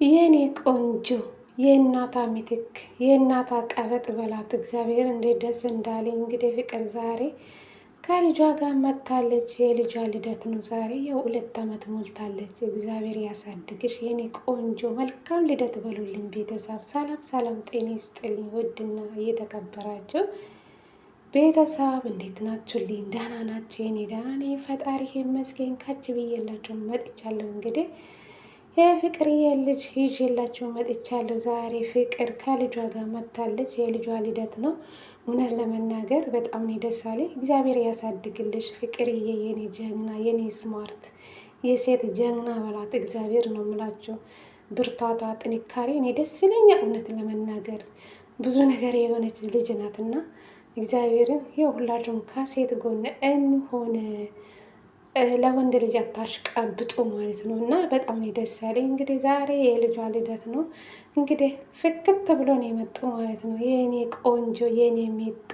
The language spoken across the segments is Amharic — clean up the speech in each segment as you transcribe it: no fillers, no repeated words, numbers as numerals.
የኔ ቆንጆ የእናታ ምትክ የእናታ ቀበጥ በላት። እግዚአብሔር እንዴት ደስ እንዳለኝ። እንግዲህ ፍቅር ዛሬ ከልጇ ጋር መታለች። የልጇ ልደት ነው ዛሬ። የ2 ዓመት ሞልታለች። እግዚአብሔር ያሳድግሽ የኔ ቆንጆ። መልካም ልደት በሉልኝ ቤተሰብ። ሰላም ሰላም፣ ጤና ይስጥልኝ። ውድና እየተከበራችሁ ቤተሰብ እንዴት ናችሁልኝ? ደህና ናችሁ? የኔ ደህና ነኝ፣ ፈጣሪ ይመስገን። ካች ብዬላችሁ መጥቻለሁ። እንግዲህ የፍቅርዬ ልጅ ይዤላችሁ መጥቻለሁ። ዛሬ ፍቅር ከልጇ ጋር መታለች። የልጇ ልደት ነው። እውነት ለመናገር በጣም ነው ደስ አለኝ። እግዚአብሔር ያሳድግልሽ ፍቅርዬ፣ የኔ ጀግና፣ የኔ ስማርት፣ የሴት ጀግና በላት። እግዚአብሔር ነው የምላችሁ። ብርታቷ፣ ጥንካሬ እኔ ደስ ይለኛል። እውነት ለመናገር ብዙ ነገር የሆነች ልጅ ናትና እግዚአብሔርን የሁላችሁም ከሴት ጎን እንሆን፣ ለወንድ ልጅ አታሽቀብጡ ማለት ነው። እና በጣም ነው ደስ ያለኝ። እንግዲህ ዛሬ የልጇ ልደት ነው። እንግዲህ ፍክት ብሎ ነው የመጡ ማለት ነው። የኔ ቆንጆ የኔ ሚጣ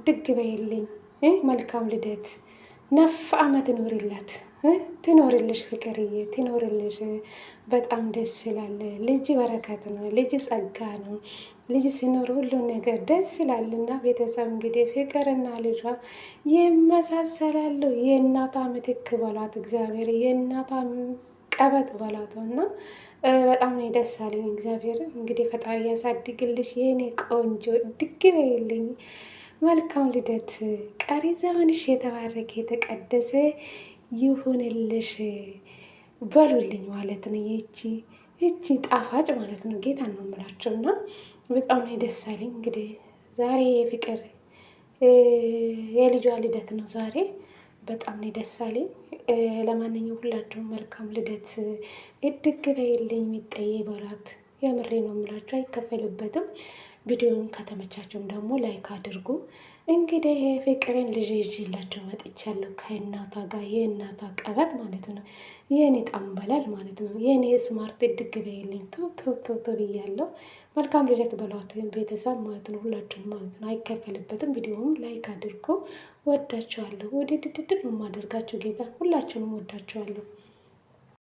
ድግ በይልኝ። መልካም ልደት፣ 9 ዓመት ኑሪላት፣ ትኖርልሽ ፍቅርዬ፣ ትኖርልሽ። በጣም ደስ ይላል። ልጅ በረከት ነው። ልጅ ጸጋ ነው። ልጅ ሲኖር ሁሉ ነገር ደስ ይላልና ቤተሰብ እንግዲህ ፍቅርና ልጇ ይመሳሰላሉ። የእናቷ ምትክ በሏት። እግዚአብሔር የእናቷ ቀበጥ በሏት እና በጣም ነው ደስ አለኝ። እግዚአብሔር እንግዲህ ፈጣሪ ያሳድግልሽ የኔ ቆንጆ፣ ድግ በይልኝ። መልካም ልደት፣ ቀሪ ዘመንሽ የተባረከ የተቀደሰ ይሁንልሽ በሉልኝ ማለት ነው። ይቺ ጣፋጭ ማለት ነው። ጌታ ነው የምላቸው እና በጣም ነው ደስ አለኝ። እንግዲህ ዛሬ የፍቅር የልጇ ልደት ነው ዛሬ። በጣም ነው ደስ አለኝ። ለማንኛውም ሁላችሁም መልካም ልደት፣ እድግ በይልኝ። የሚጠየ በሏት። የምሬ ነው የምላችሁ፣ አይከፈልበትም። ቪዲዮውን ከተመቻቸውም ደግሞ ላይክ አድርጉ። እንግዲህ ፍቅርን ልጅ ይዤላቸው መጥቻለሁ ከእናቷ ጋር። የእናቷ ቀበጥ ማለት ነው። የእኔ ጠንበላል ማለት ነው። የእኔ ስማርት ድግ በይልኝ። ቶቶቶ ብያለሁ። መልካም ልደት በሏት ቤተሰብ ማለት ነው። ሁላችሁም ማለት ነው። አይከፈልበትም። ቪዲዮውን ላይክ አድርጉ። ወዳችኋለሁ። ወደ ድድድድ ነው የማደርጋችሁ ጌታ። ሁላችሁንም ወዳችኋለሁ።